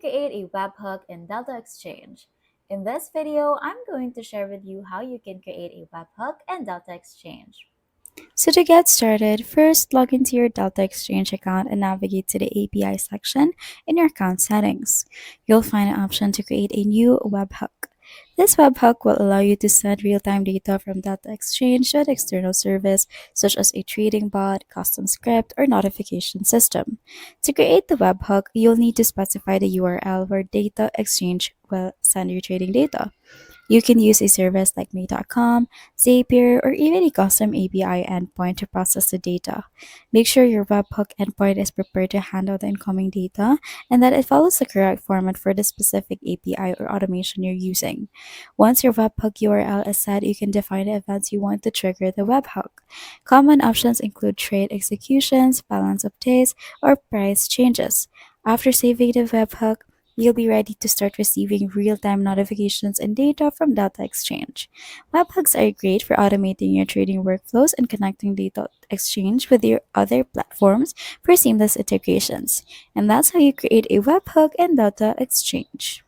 create a webhook in Delta Exchange. In this video, I'm going to share with you how you can create a webhook in Delta Exchange. So to get started, first log into your Delta Exchange account and navigate to the API section in your account settings. You'll find an option to create a new webhook. This webhook will allow you to send real-time data from Delta Exchange to an external service such as a trading bot, custom script, or notification system. To create the webhook, you'll need to specify the URL where Data Exchange will send your trading data. You can use a service like May.com, Zapier, or even a custom API endpoint to process the data. Make sure your webhook endpoint is prepared to handle the incoming data and that it follows the correct format for the specific API or automation you're using. Once your webhook URL is set, you can define the events you want to trigger the webhook. Common options include trade executions, balance updates, or price changes. After saving the webhook, you'll be ready to start receiving real-time notifications and data from Data Exchange. Webhooks are great for automating your trading workflows and connecting Data Exchange with your other platforms for seamless integrations. And that's how you create a webhook in Data Exchange.